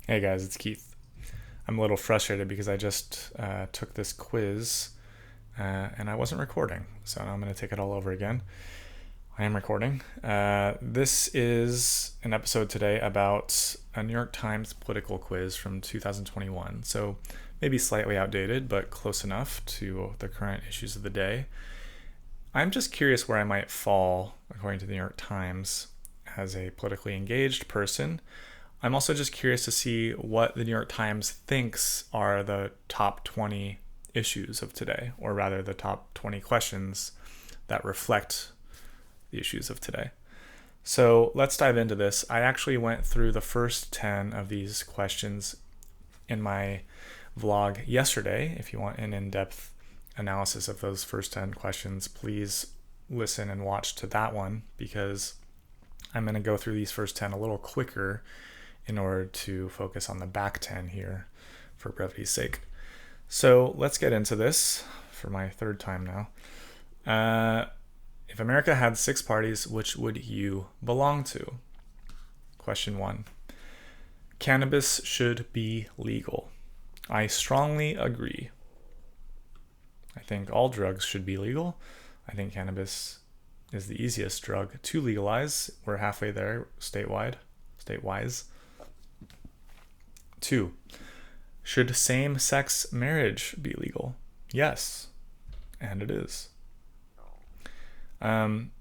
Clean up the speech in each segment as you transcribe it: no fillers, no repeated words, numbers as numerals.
Hey guys, it's Keith. I'm a little frustrated because I just took this quiz and I wasn't recording, so now I'm going to take it all over again. I am recording. This is an episode today about a New York Times political quiz from 2021, so maybe slightly outdated, but close enough to the current issues of the day. I'm just curious where I might fall, according to the New York Times, as a politically engaged person. I'm also just curious to see what the New York Times thinks are the top 20 issues of today, or rather, the top 20 questions that reflect the issues of today. So let's dive into this. I actually went through the first 10 of these questions in my vlog yesterday. If you want an in depth analysis of those first 10 questions, please listen and watch to that one because I'm going to go through these first 10 a little quicker in order to focus on the back 10 here for brevity's sake. So let's get into this for my third time now. If America had 6 parties, which would you belong to? Question 1. Cannabis should be legal. I strongly agree. I think all drugs should be legal. I think cannabis is the easiest drug to legalize. We're halfway there statewise. 2. Should same-sex marriage be legal? Yes, and it is. I'm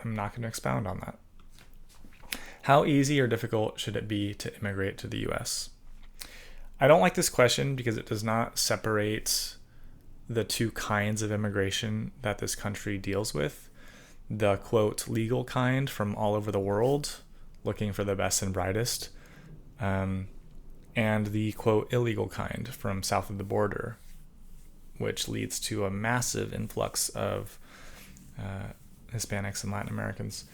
not going to expound on that. How easy or difficult should it be to immigrate to the U.S.? I don't like this question because it does not separate the two kinds of immigration that this country deals with. The, quote, legal kind from all over the world, looking for the best and brightest, and the, quote, illegal kind from south of the border, which leads to a massive influx of Hispanics and Latin Americans.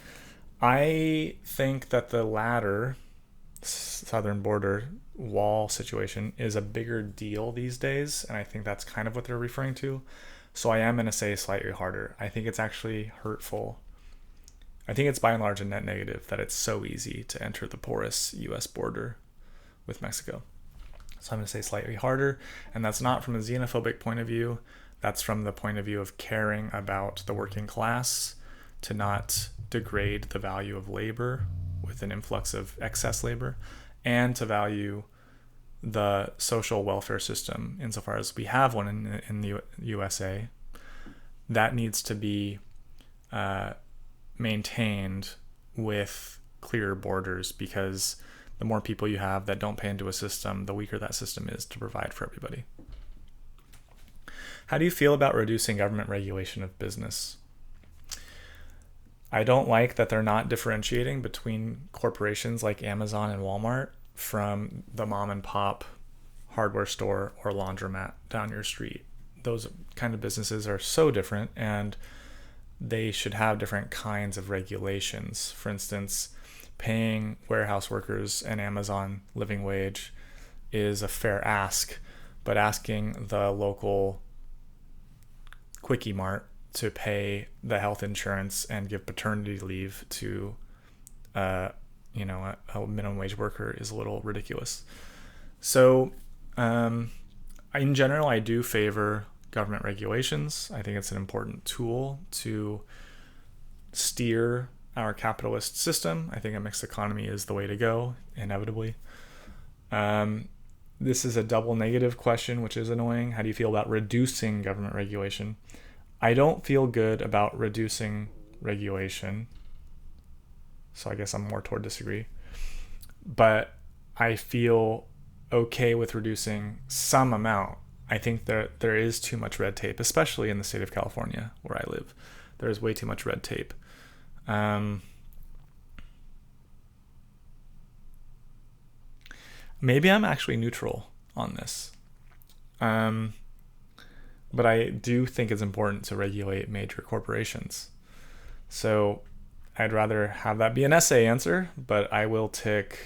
I think that the latter, southern border wall situation, is a bigger deal these days, and I think that's kind of what they're referring to. So I am going to say slightly harder. I think it's actually hurtful. I think it's by and large a net negative that it's so easy to enter the porous U.S. border with Mexico. So I'm going to say slightly harder, and that's not from a xenophobic point of view. That's from the point of view of caring about the working class, to not degrade the value of labor with an influx of excess labor, and to value the social welfare system insofar as we have one in the USA. That needs to be maintained with clear borders, because the more people you have that don't pay into a system, the weaker that system is to provide for everybody. How do you feel about reducing government regulation of business? I don't like that they're not differentiating between corporations like Amazon and Walmart from the mom and pop hardware store or laundromat down your street. Those kind of businesses are so different, and they should have different kinds of regulations. For instance, paying warehouse workers an Amazon living wage is a fair ask, but asking the local Quickie Mart to pay the health insurance and give paternity leave to a minimum wage worker is a little ridiculous. So in general, I do favor government regulations. I think it's an important tool to steer our capitalist system. I think a mixed economy is the way to go, inevitably. This is a double negative question, which is annoying. How do you feel about reducing government regulation? I don't feel good about reducing regulation, so I guess I'm more toward disagree. But I feel okay with reducing some amount. I think there is too much red tape, especially in the state of California where I live. There is way too much red tape. Maybe I'm actually neutral on this. But I do think it's important to regulate major corporations. So I'd rather have that be an essay answer, but I will tick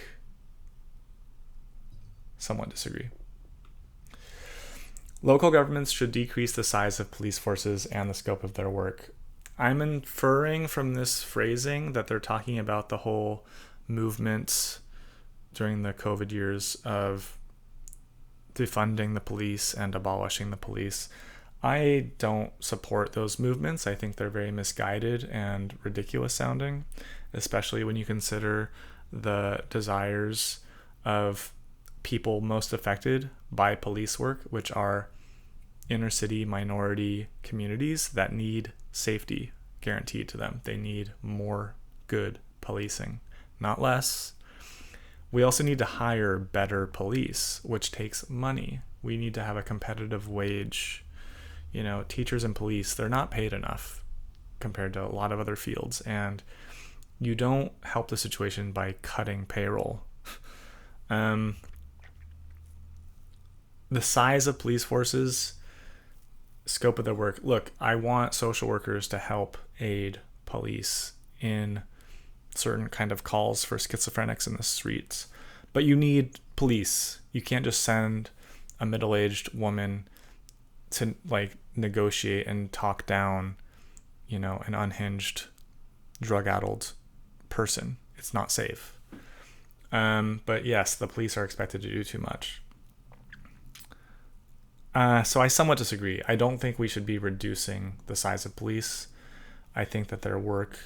somewhat disagree. Local governments should decrease the size of police forces and the scope of their work. I'm inferring from this phrasing that they're talking about the whole movements during the COVID years of defunding the police and abolishing the police. I don't support those movements. I think they're very misguided and ridiculous sounding, especially when you consider the desires of people most affected by police work, which are inner city minority communities that need safety guaranteed to them. They need more good policing, not less. We also need to hire better police, which takes money. We need to have a competitive wage. Teachers and police, they're not paid enough compared to a lot of other fields. And you don't help the situation by cutting payroll. The size of police forces, scope of their work. Look, I want social workers to help aid police in certain kind of calls for schizophrenics in the streets. But you need police. You can't just send a middle-aged woman to negotiate and talk down, an unhinged, drug-addled person. It's not safe. But yes, the police are expected to do too much. So I somewhat disagree. I don't think we should be reducing the size of police. I think that their work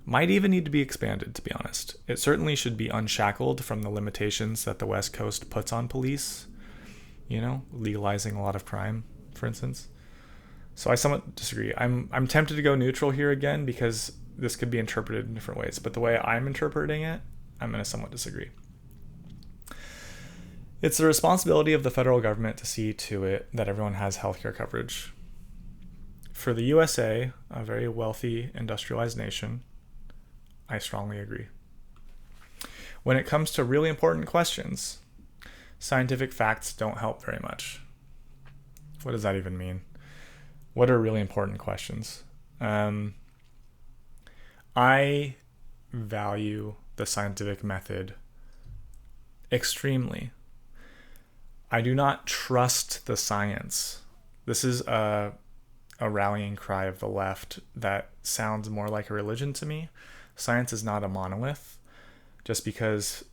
might even need to be expanded, to be honest. It certainly should be unshackled from the limitations that the West Coast puts on police, legalizing a lot of crime, for instance. So I somewhat disagree. I'm tempted to go neutral here again because this could be interpreted in different ways. But the way I'm interpreting it, I'm going to somewhat disagree. It's the responsibility of the federal government to see to it that everyone has healthcare coverage. For the USA, a very wealthy, industrialized nation, I strongly agree. When it comes to really important questions, scientific facts don't help very much. What does that even mean? What are really important questions? I value the scientific method extremely. I do not trust the science. This is a rallying cry of the left that sounds more like a religion to me. Science is not a monolith. Just because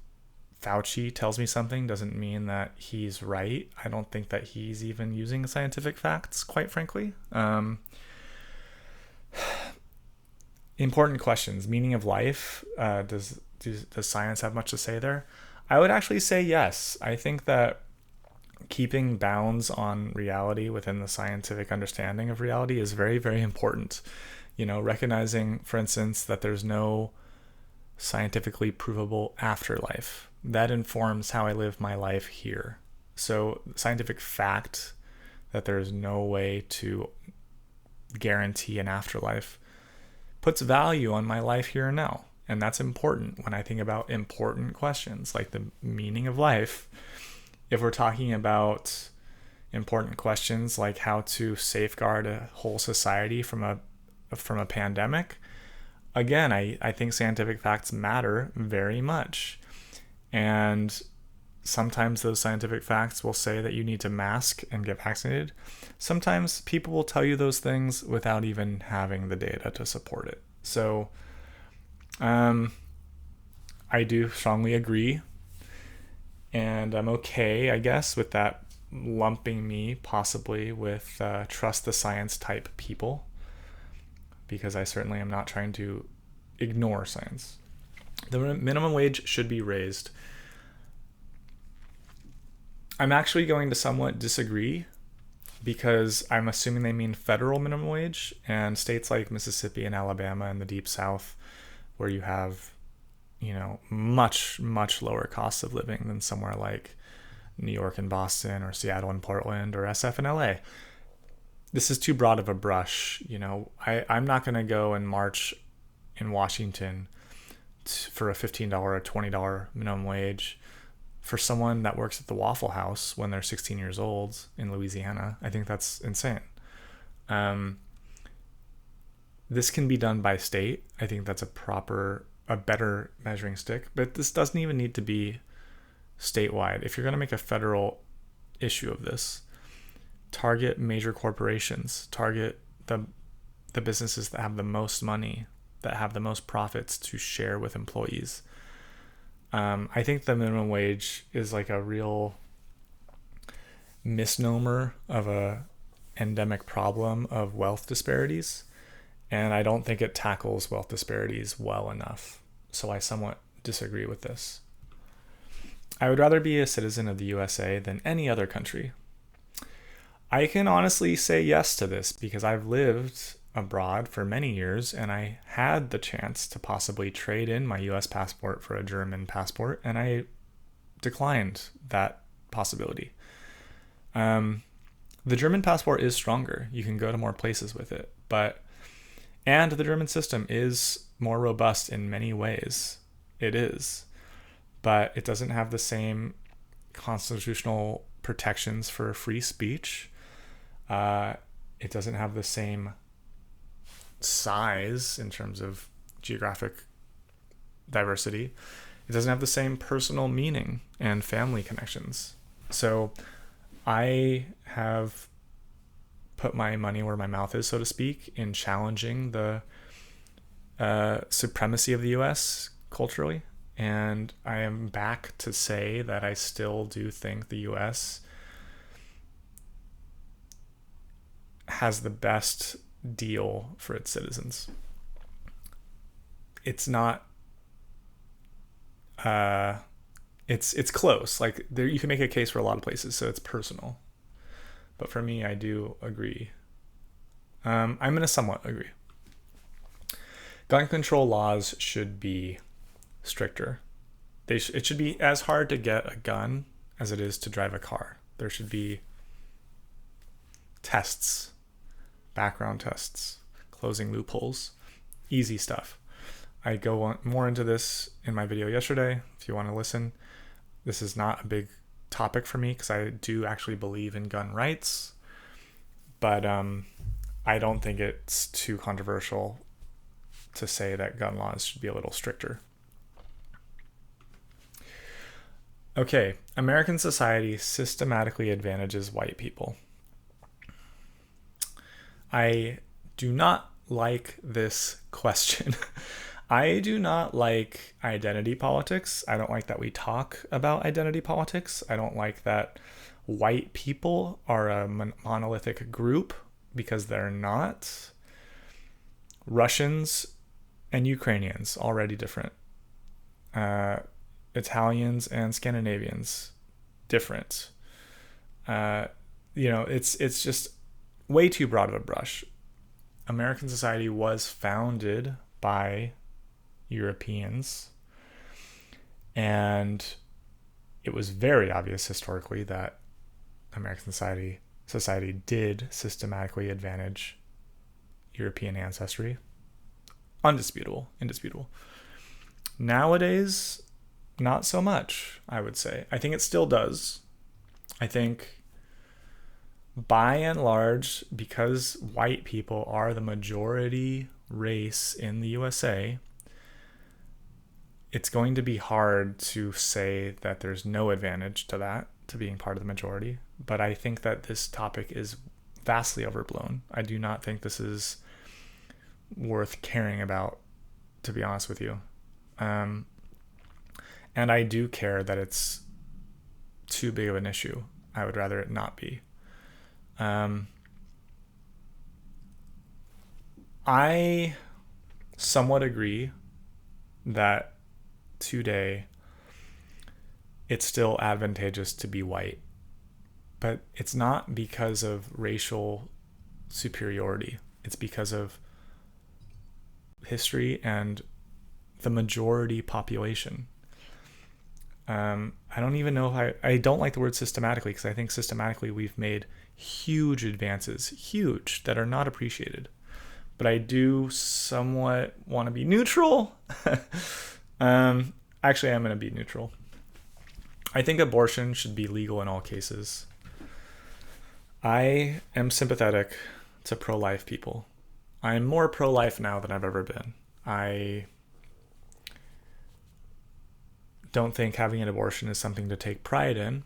Fauci tells me something doesn't mean that he's right. I don't think that he's even using scientific facts, quite frankly. Important questions. Meaning of life. Does science have much to say there? I would actually say yes. I think that keeping bounds on reality within the scientific understanding of reality is very, very important. Recognizing, for instance, that there's no scientifically provable afterlife. That informs how I live my life here. So scientific fact that there is no way to guarantee an afterlife puts value on my life here and now. And that's important when I think about important questions like the meaning of life. If we're talking about important questions like how to safeguard a whole society from a pandemic, again, I think scientific facts matter very much. And sometimes those scientific facts will say that you need to mask and get vaccinated. Sometimes people will tell you those things without even having the data to support it. So I do strongly agree. And I'm okay, I guess, with that lumping me possibly with trust the science type people, because I certainly am not trying to ignore science. The minimum wage should be raised. I'm actually going to somewhat disagree because I'm assuming they mean federal minimum wage, and states like Mississippi and Alabama and the Deep South, where you have, much, much lower costs of living than somewhere like New York and Boston or Seattle and Portland or SF and LA. This is too broad of a brush. I'm not going to go and march in Washington for a $15 or $20 minimum wage for someone that works at the Waffle House when they're 16 years old in Louisiana. I think that's insane. This can be done by state. I think that's a better measuring stick, but this doesn't even need to be statewide. If you're going to make a federal issue of this, target major corporations, target the businesses that have the most money, that have the most profits to share with employees. I think the minimum wage is like a real misnomer of a endemic problem of wealth disparities, and I don't think it tackles wealth disparities well enough. So I somewhat disagree with this. I would rather be a citizen of the USA than any other country. I can honestly say yes to this because I've lived abroad for many years and I had the chance to possibly trade in my US passport for a German passport, and I declined that possibility. The German passport is stronger. You can go to more places with it, and the German system is more robust in many ways. It is, but it doesn't have the same constitutional protections for free speech. It doesn't have the same size in terms of geographic diversity. It doesn't have the same personal meaning and family connections. So I have put my money where my mouth is, so to speak, in challenging the supremacy of the US culturally. And I am back to say that I still do think the US has the best deal for its citizens. It's not it's close. Like there, you can make a case for a lot of places, so it's personal. But for me, I do agree. I'm going to somewhat agree. Gun control laws should be stricter. It should be as hard to get a gun as it is to drive a car. There should be tests, background tests, closing loopholes, easy stuff. I go more into this in my video yesterday if you want to listen. This is not a big topic for me because I do actually believe in gun rights, but I don't think it's too controversial to say that gun laws should be a little stricter. Okay, American society systematically advantages white people. I do not like this question. I do not like identity politics. I don't like that we talk about identity politics. I don't like that white people are a monolithic group, because they're not. Russians and Ukrainians, already different. Italians and Scandinavians, different. It's just way too broad of a brush. American society was founded by Europeans, and it was very obvious historically that American society did systematically advantage European ancestry. Indisputable. Nowadays, not so much, I would say. I think it still does. I think by and large, because white people are the majority race in the USA, it's going to be hard to say that there's no advantage to that, to being part of the majority. But I think that this topic is vastly overblown. I do not think this is worth caring about, to be honest with you. And I do care that it's too big of an issue. I would rather it not be. I somewhat agree that today it's still advantageous to be white, but it's not because of racial superiority. It's because of history and the majority population. I don't even know if I don't like the word systematically, because I think systematically we've made huge advances, that are not appreciated. But I do somewhat want to be neutral. Actually, I'm going to be neutral. I think abortion should be legal in all cases. I am sympathetic to pro-life people. I'm more pro-life now than I've ever been. I don't think having an abortion is something to take pride in.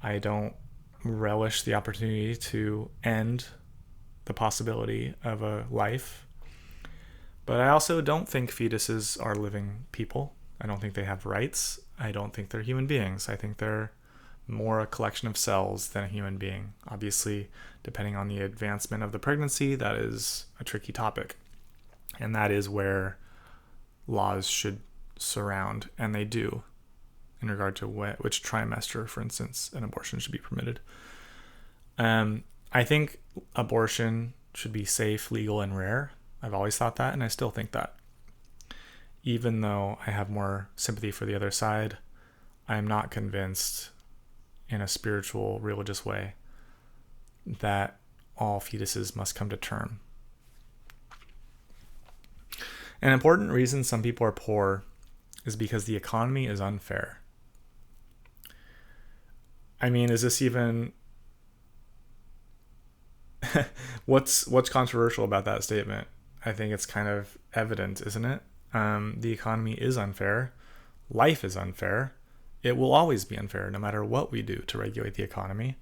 I don't relish the opportunity to end the possibility of a life. But I also don't think fetuses are living people. I don't think they have rights. I don't think they're human beings. I think they're more a collection of cells than a human being. Obviously, depending on the advancement of the pregnancy, that is a tricky topic. And that is where laws should surround, and they do, in regard to which trimester, for instance, an abortion should be permitted. I think abortion should be safe, legal, and rare. I've always thought that, and I still think that. Even though I have more sympathy for the other side, I am not convinced in a spiritual, religious way that all fetuses must come to term. An important reason some people are poor is because the economy is unfair. I mean, is this even... what's controversial about that statement? I think it's kind of evident, isn't it? The economy is unfair. Life is unfair. It will always be unfair, no matter what we do to regulate the economy.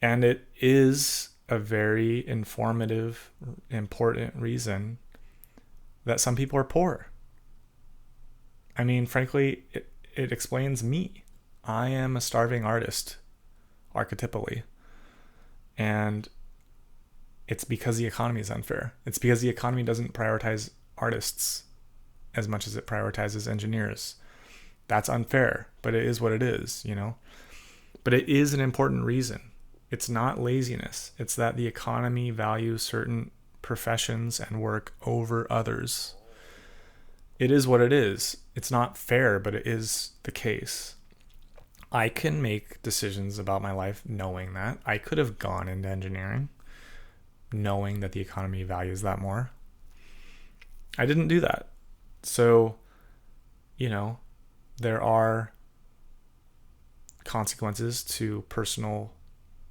And it is a very informative, important reason that some people are poor. I mean, frankly, it explains me. I am a starving artist, archetypally. And it's because the economy is unfair. It's because the economy doesn't prioritize artists as much as it prioritizes engineers. That's unfair, but it is what it is, you know? But it is an important reason. It's not laziness. It's that the economy values certain professions and work over others. It is what it is. It's not fair, but it is the case. I can make decisions about my life knowing that. I could have gone into engineering knowing that the economy values that more. I didn't do that. So, you know, there are consequences to personal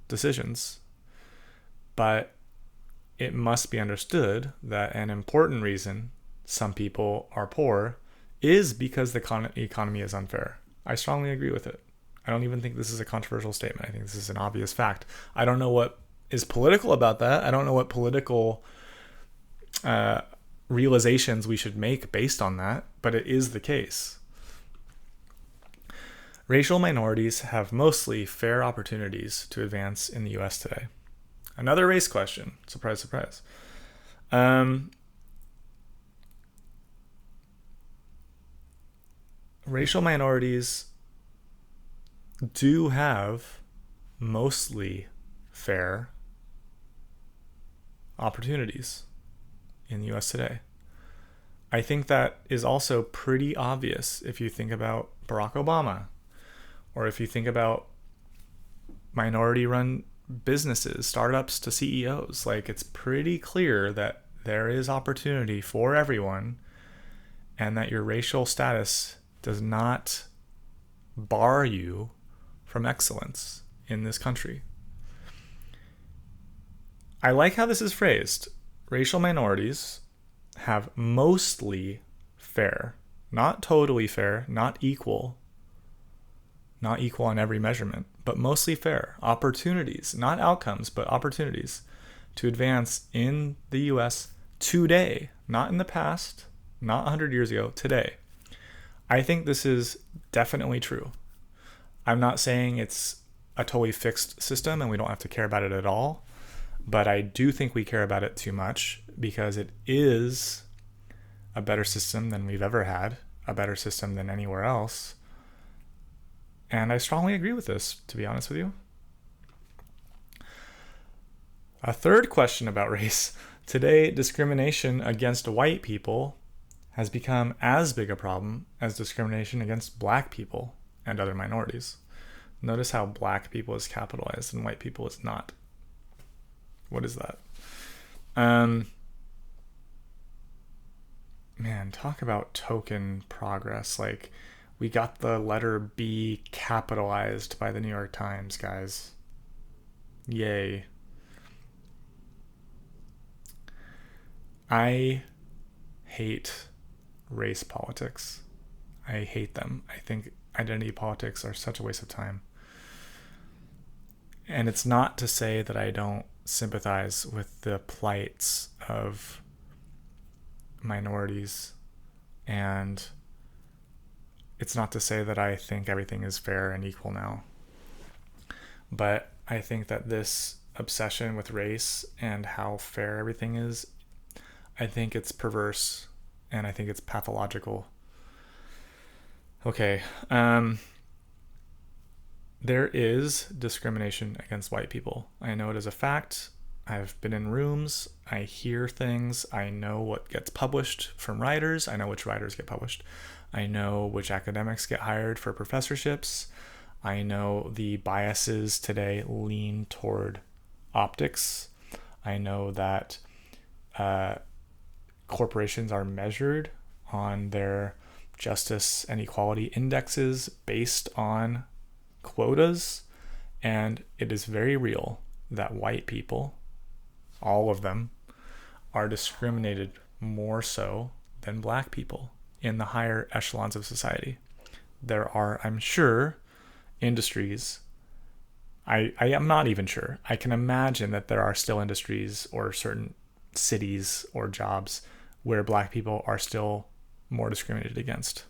decisions, but it must be understood that an important reason some people are poor is because the economy is unfair. I strongly agree with it. I don't even think this is a controversial statement. I think this is an obvious fact. I don't know what is political about that. I don't know what political realizations we should make based on that, but it is the case. Racial minorities have mostly fair opportunities to advance in the US today. Another race question. Surprise, surprise. Racial minorities do have mostly fair opportunities in the US today. I think that is also pretty obvious if you think about Barack Obama, or if you think about minority-run businesses, startups to CEOs. Like, it's pretty clear that there is opportunity for everyone, and that your racial status does not bar you from excellence in this country. I like how this is phrased. Racial minorities have mostly fair, not totally fair, not equal on every measurement, but mostly fair opportunities, not outcomes, but opportunities to advance in the US today, not in the past, not 100 years ago, today. I think this is definitely true. I'm not saying it's a totally fixed system and we don't have to care about it at all, but I do think we care about it too much because it is a better system than we've ever had, a better system than anywhere else. And I strongly agree with this, to be honest with you. A third question about race. Today, discrimination against white people has become as big a problem as discrimination against black people and other minorities. Notice how black people is capitalized and white people is not. What is that? Man, talk about token progress. Like, we got the letter B capitalized by the New York Times, guys. Yay. I hate race politics. I hate them. I think identity politics are such a waste of time. And it's not to say that I don't sympathize with the plights of minorities and it's not to say that I think everything is fair and equal now. But I think that this obsession with race and how fair everything is, I think it's perverse and I think it's pathological. Okay. There is discrimination against white people. I know it as a fact. I've been in rooms. I hear things. I know what gets published from writers. I know which writers get published. I know which academics get hired for professorships. I know the biases today lean toward optics. I know that corporations are measured on their justice and equality indexes based on quotas, and it is very real that white people, all of them, are discriminated more so than black people in the higher echelons of society. There are, I'm sure, industries, I am not even sure. I can imagine that there are still industries or certain cities or jobs where black people are still more discriminated against.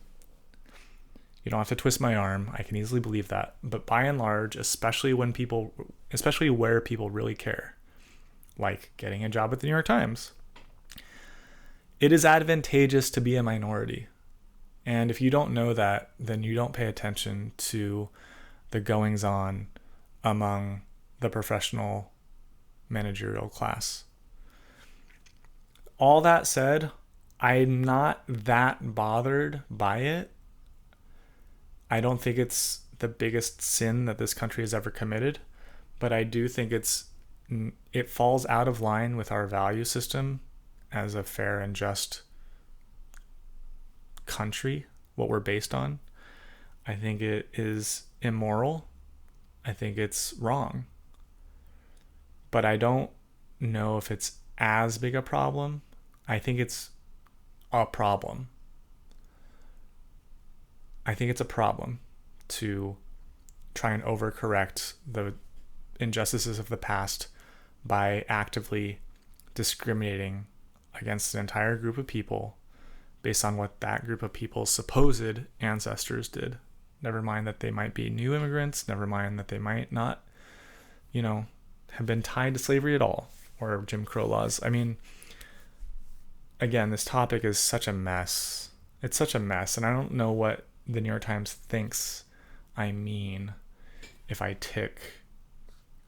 You don't have to twist my arm. I can easily believe that. But by and large, especially where people really care, like getting a job at the New York Times, it is advantageous to be a minority. And if you don't know that, then you don't pay attention to the goings on among the professional managerial class. All that said, I'm not that bothered by it. I don't think it's the biggest sin that this country has ever committed, but I do think it falls out of line with our value system as a fair and just country, what we're based on. I think it is immoral. I think it's wrong. But I don't know if it's as big a problem. I think it's a problem. I think it's a problem to try and overcorrect the injustices of the past by actively discriminating against an entire group of people based on what that group of people's supposed ancestors did. Never mind that they might be new immigrants, never mind that they might not, have been tied to slavery at all, or Jim Crow laws. I mean, again, this topic is such a mess. It's such a mess, and I don't know what the New York Times thinks I mean if I tick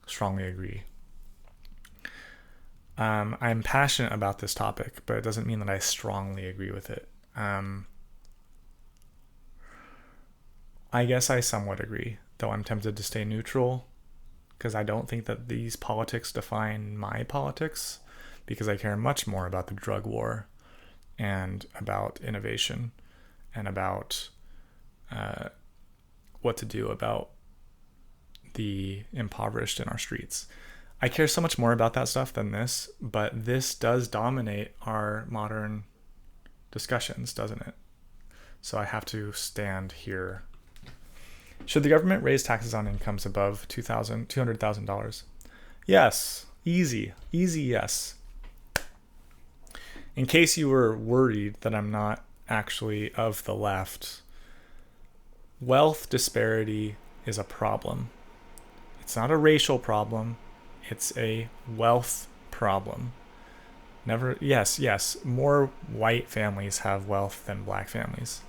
strongly agree. I'm passionate about this topic, but it doesn't mean that I strongly agree with it. I guess I somewhat agree, though I'm tempted to stay neutral because I don't think that these politics define my politics, because I care much more about the drug war and about innovation and about what to do about the impoverished in our streets. I care so much more about that stuff than this, but this does dominate our modern discussions, doesn't it? So I have to stand here. Should the government raise taxes on incomes above $200,000? Yes. Easy yes. In case you were worried that I'm not actually of the left, wealth disparity is a problem. It's not a racial problem. It's a wealth problem. Yes, more white families have wealth than black families.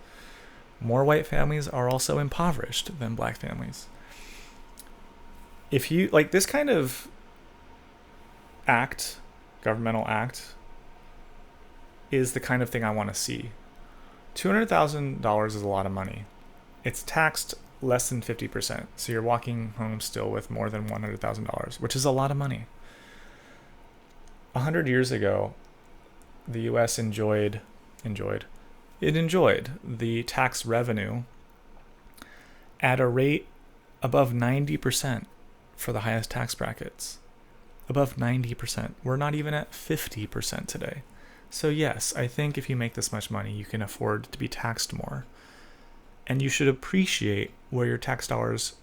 More white families are also impoverished than black families. If you, like, this kind of governmental act, is the kind of thing I want to see. $200,000 is a lot of money. It's taxed less than 50%. So you're walking home still with more than $100,000, which is a lot of money. 100 years ago, the U.S. enjoyed the tax revenue at a rate above 90% for the highest tax brackets. Above 90%. We're not even at 50% today. So yes, I think if you make this much money, you can afford to be taxed more. And you should appreciate where your tax dollars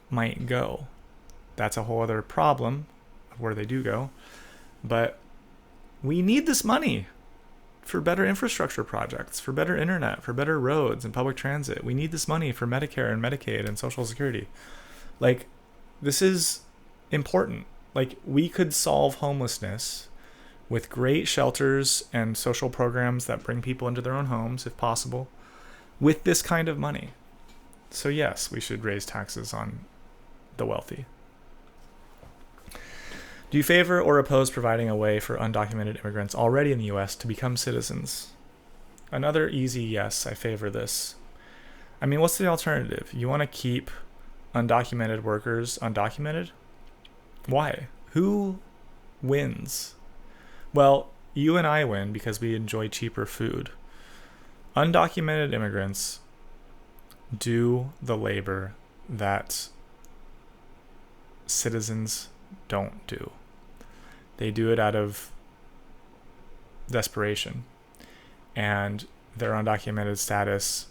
might go. That's a whole other problem of where they do go. But we need this money for better infrastructure projects, for better internet, for better roads and public transit. We need this money for Medicare and Medicaid and Social Security. Like, this is important. Like, we could solve homelessness with great shelters and social programs that bring people into their own homes, if possible, with this kind of money. So yes, we should raise taxes on the wealthy. Do you favor or oppose providing a way for undocumented immigrants already in the U.S. to become citizens? Another easy yes, I favor this. I mean, what's the alternative? You want to keep undocumented workers undocumented? Why? Who wins? Well, you and I win because we enjoy cheaper food. Undocumented immigrants do the labor that citizens don't do. They do it out of desperation, and their undocumented status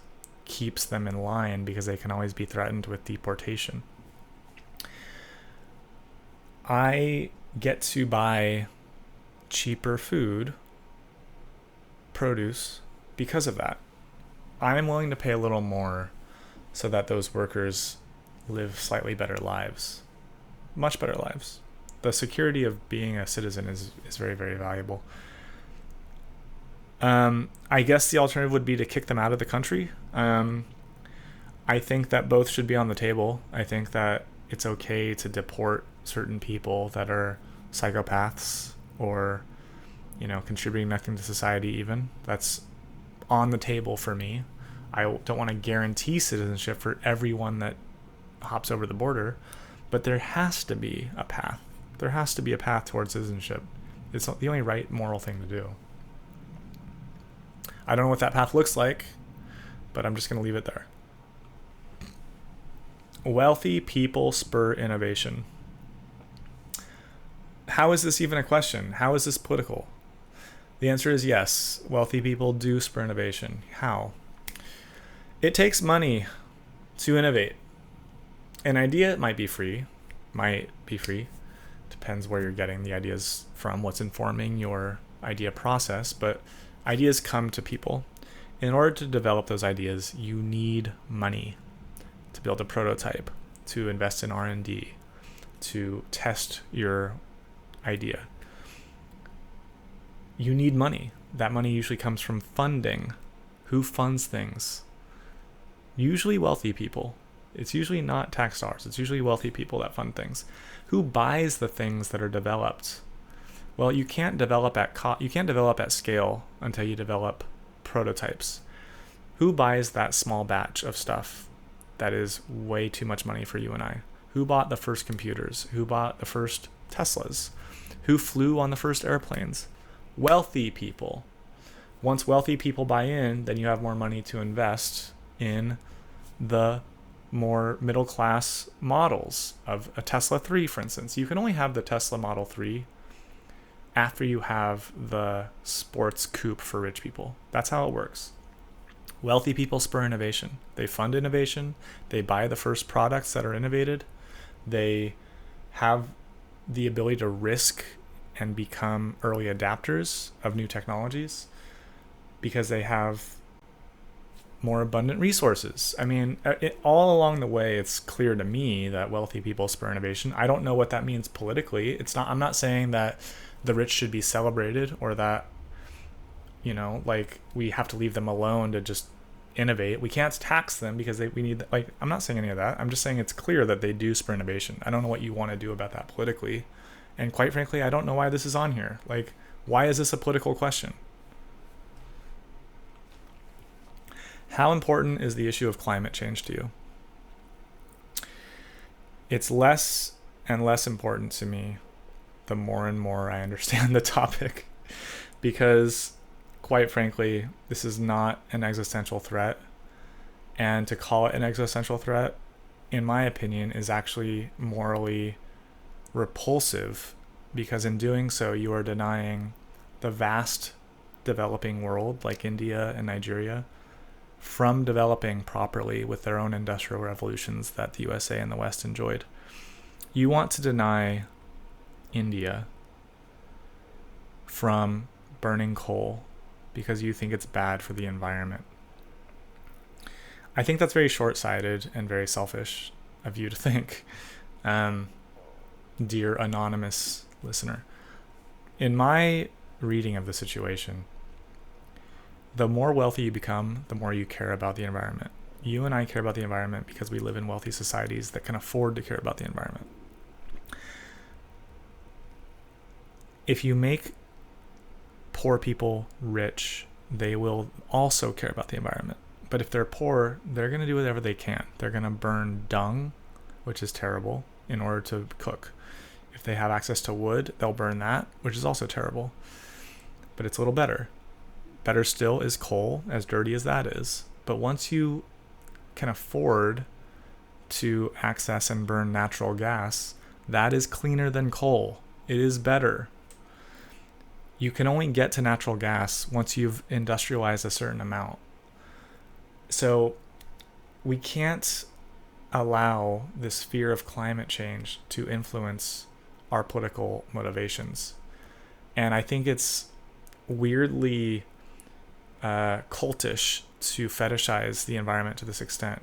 keeps them in line because they can always be threatened with deportation. I get to buy cheaper food, produce, because of that. I'm willing to pay a little more so that those workers live slightly better lives. Much better lives. The security of being a citizen is very, very valuable. I guess the alternative would be to kick them out of the country. I think that both should be on the table. I think that it's okay to deport certain people that are psychopaths or, contributing nothing to society even. That's on the table for me. I don't want to guarantee citizenship for everyone that hops over the border, but there has to be a path. There has to be a path towards citizenship. It's the only right moral thing to do. I don't know what that path looks like, but I'm just going to leave it there. Wealthy people spur innovation. How is this even a question? How is this political? The answer is yes. Wealthy people do spur innovation. How? It takes money to innovate. An idea might be free. Depends where you're getting the ideas from, what's informing your idea process, but ideas come to people. In order to develop those ideas, you need money to build a prototype, to invest in R&D, to test your idea. You need money. That money usually comes from funding. Who funds things? Usually wealthy people. It's usually not tax dollars. It's usually wealthy people that fund things. Who buys the things that are developed? Well, you can't develop at scale until you develop prototypes. Who buys that small batch of stuff that is way too much money for you and I? Who bought the first computers? Who bought the first Teslas? Who flew on the first airplanes? Wealthy people. Once wealthy people buy in, then you have more money to invest in the more middle-class models of a Tesla 3, for instance. You can only have the Tesla Model 3 after you have the sports coupe for rich people. That's how it works. Wealthy people spur innovation. They fund innovation. They buy the first products that are innovated. They have the ability to risk and become early adapters of new technologies because they have more abundant resources. I mean, all along the way, it's clear to me that wealthy people spur innovation. I don't know what that means politically. I'm not saying that the rich should be celebrated or that, we have to leave them alone to just innovate. We can't tax them because I'm not saying any of that. I'm just saying it's clear that they do spur innovation. I don't know what you want to do about that politically. And quite frankly, I don't know why this is on here. Why is this a political question? How important is the issue of climate change to you? It's less and less important to me the more and more I understand the topic, because quite frankly, this is not an existential threat. And to call it an existential threat, in my opinion, is actually morally repulsive, because in doing so, you are denying the vast developing world like India and Nigeria from developing properly with their own industrial revolutions that the USA and the West enjoyed. You want to deny India from burning coal because you think it's bad for the environment. I think that's very short-sighted and very selfish of you to think, dear anonymous listener. In my reading of the situation, the more wealthy you become, the more you care about the environment. You and I care about the environment because we live in wealthy societies that can afford to care about the environment. If you make poor people rich, they will also care about the environment. But if they're poor, they're going to do whatever they can. They're going to burn dung, which is terrible, in order to cook. If they have access to wood, they'll burn that, which is also terrible. But it's a little better. Better still is coal, as dirty as that is. But once you can afford to access and burn natural gas, that is cleaner than coal. It is better. You can only get to natural gas once you've industrialized a certain amount. So we can't allow this fear of climate change to influence our political motivations. And I think it's weirdly cultish to fetishize the environment to this extent.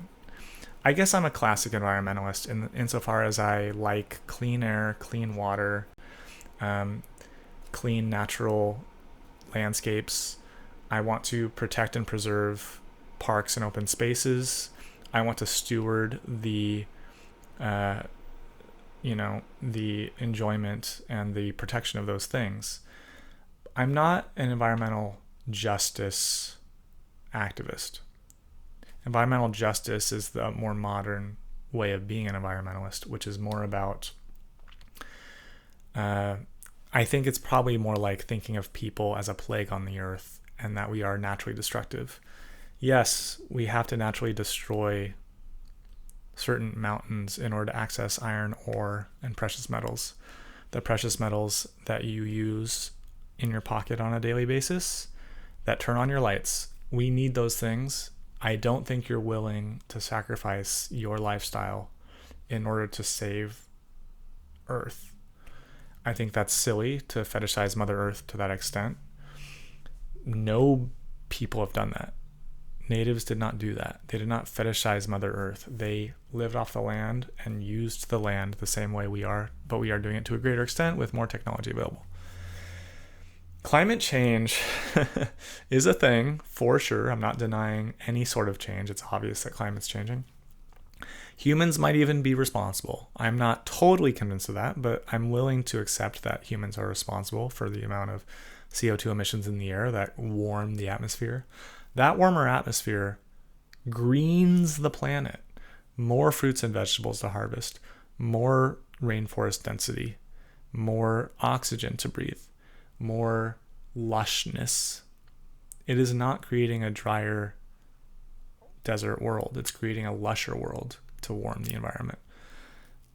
I guess I'm a classic environmentalist insofar as I like clean air, clean water, clean natural landscapes. I want to protect and preserve parks and open spaces. I want to steward the the enjoyment and the protection of those things. I'm not an environmental justice activist. Environmental justice is the more modern way of being an environmentalist, which is more about, I think it's probably more like thinking of people as a plague on the earth and that we are naturally destructive. Yes, we have to naturally destroy certain mountains in order to access iron ore and precious metals. The precious metals that you use in your pocket on a daily basis, that turn on your lights. We need those things. I don't think you're willing to sacrifice your lifestyle in order to save Earth. I think that's silly to fetishize Mother Earth to that extent. No people have done that. Natives did not do that. They did not fetishize Mother Earth. They lived off the land and used the land the same way we are, but we are doing it to a greater extent with more technology available. Climate change is a thing, for sure. I'm not denying any sort of change. It's obvious that climate's changing. Humans might even be responsible. I'm not totally convinced of that, but I'm willing to accept that humans are responsible for the amount of CO2 emissions in the air that warm the atmosphere. That warmer atmosphere greens the planet. More fruits and vegetables to harvest, more rainforest density, more oxygen to breathe, more lushness. It is not creating a drier desert world. It's creating a lusher world to warm the environment.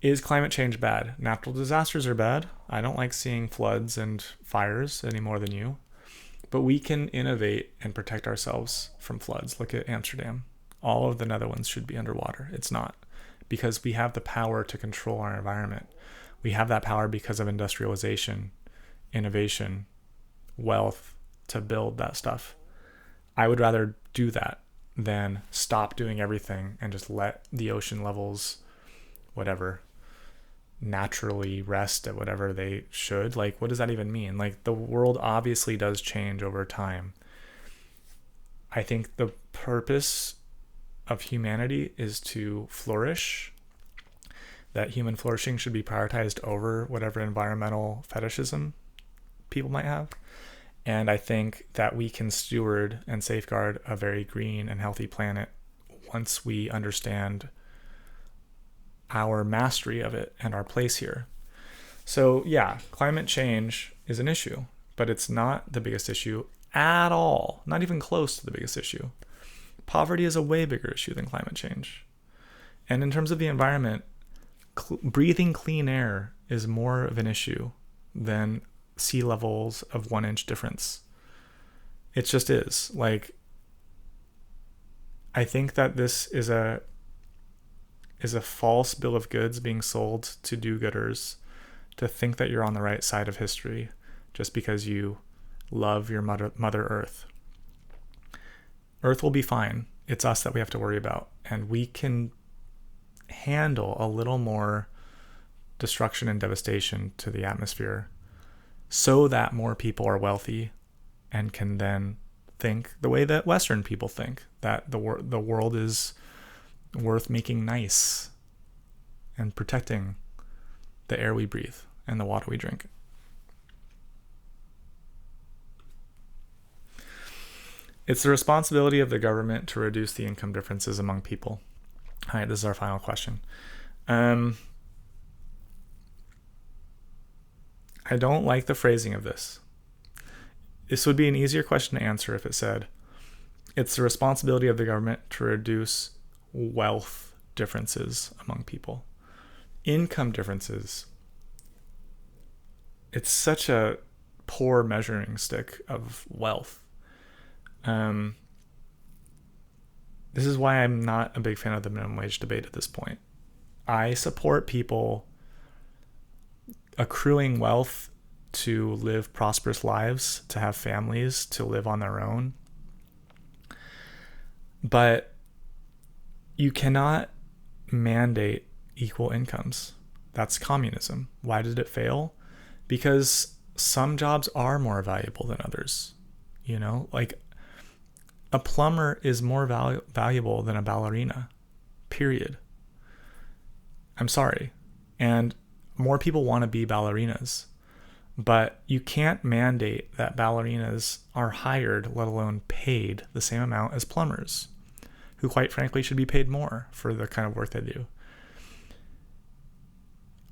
Is climate change bad? Natural disasters are bad. I don't like seeing floods and fires any more than you. But we can innovate and protect ourselves from floods. Look at Amsterdam. All of the Netherlands should be underwater. It's not, because we have the power to control our environment. We have that power because of industrialization, innovation, wealth to build that stuff. I would rather do that than stop doing everything and just let the ocean levels, whatever, naturally rest at whatever they should. Like, what does that even mean? Like, the world obviously does change over time. I think the purpose of humanity is to flourish, that human flourishing should be prioritized over whatever environmental fetishism people might have. And I think that we can steward and safeguard a very green and healthy planet once we understand our mastery of it and our place here. So yeah, climate change is an issue, but it's not the biggest issue at all. Not even close to the biggest issue. Poverty is a way bigger issue than climate change. And in terms of the environment, breathing clean air is more of an issue than sea levels of 1 inch difference. It just is. Like, I think that this is a false bill of goods being sold to do-gooders to think that you're on the right side of history just because you love your mother Earth. Earth will be fine. It's us that we have to worry about. And we can handle a little more destruction and devastation to the atmosphere so that more people are wealthy and can then think the way that Western people think, that the world is worth making nice and protecting the air we breathe and the water we drink. It's the responsibility of the government to reduce the income differences among people. All right, this is our final question. I don't like the phrasing of this. This would be an easier question to answer if it said, it's the responsibility of the government to reduce wealth differences among people. Income differences. It's such a poor measuring stick of wealth. This is why I'm not a big fan of the minimum wage debate at this point. I support people accruing wealth to live prosperous lives, to have families, to live on their own. But you cannot mandate equal incomes. That's communism. Why did it fail? Because some jobs are more valuable than others. You know, like a plumber is more valuable than a ballerina, period. I'm sorry. And more people want to be ballerinas. But you can't mandate that ballerinas are hired, let alone paid, the same amount as plumbers, who quite frankly should be paid more for the kind of work they do.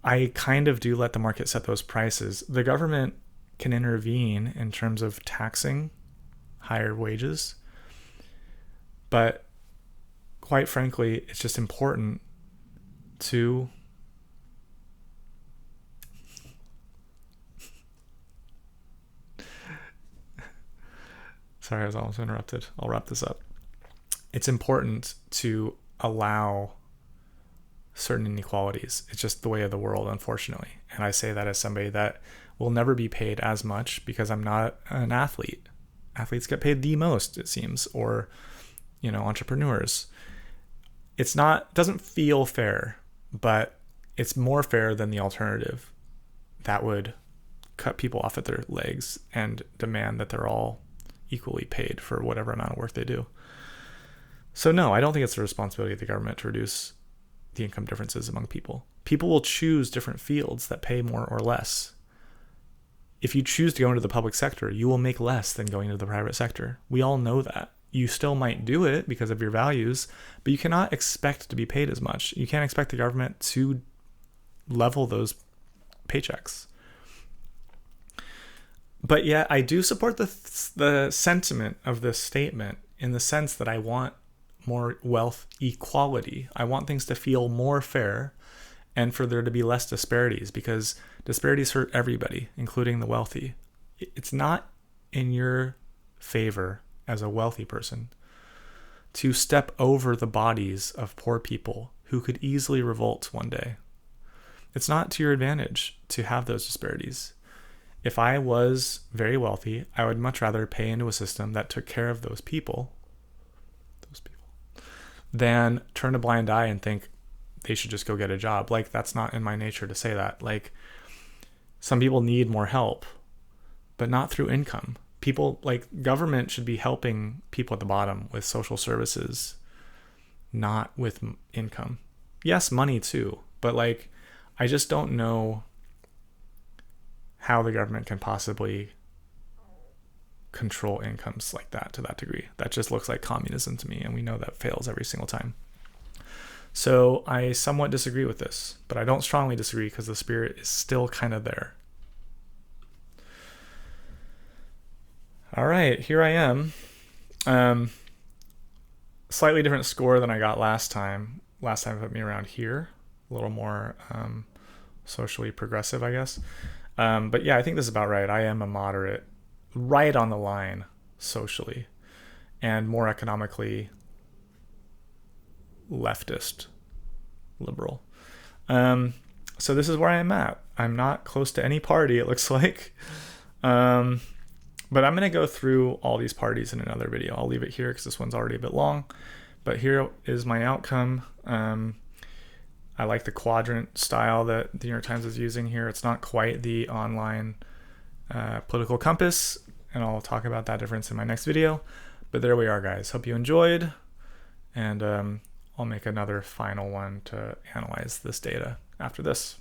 I kind of do let the market set those prices. The government can intervene in terms of taxing higher wages, but quite frankly, it's just important to sorry, I was almost interrupted. I'll wrap this up. It's important to allow certain inequalities. It's just the way of the world, unfortunately. And I say that as somebody that will never be paid as much because I'm not an athlete. Athletes get paid the most, it seems, or, you know, entrepreneurs. Doesn't feel fair, but it's more fair than the alternative that would cut people off at their legs and demand that they're all equally paid for whatever amount of work they do. So no, I don't think it's the responsibility of the government to reduce the income differences among people. People will choose different fields that pay more or less. If you choose to go into the public sector, you will make less than going into the private sector. We all know that. You still might do it because of your values, but you cannot expect to be paid as much. You can't expect the government to level those paychecks. But yet I do support the sentiment of this statement in the sense that I want more wealth equality. I want things to feel more fair and for there to be less disparities, because disparities hurt everybody, including the wealthy. It's not in your favor as a wealthy person to step over the bodies of poor people who could easily revolt one day. It's not to your advantage to have those disparities. If I was very wealthy, I would much rather pay into a system that took care of those people than turn a blind eye and think they should just go get a job. Like, that's not in my nature to say that. Like, some people need more help, but not through income. People, like, government should be helping people at the bottom with social services, not with income. Yes, money too, but like, I just don't know how the government can possibly control incomes like that to that degree. That just looks like communism to me, and we know that fails every single time. So I somewhat disagree with this, but I don't strongly disagree because the spirit is still kind of there. All right, here I am. Slightly different score than I got last time. Last time it put me around here, a little more socially progressive, I guess. But yeah, I think this is about right. I am a moderate, right on the line socially, and more economically leftist, liberal. So this is where I am at. I'm not close to any party, it looks like. But I'm going to go through all these parties in another video. I'll leave it here because this one's already a bit long. But here is my outcome. I like the quadrant style that the New York Times is using here. It's not quite the online political compass, and I'll talk about that difference in my next video. But there we are, guys. Hope you enjoyed, and I'll make another final one to analyze this data after this.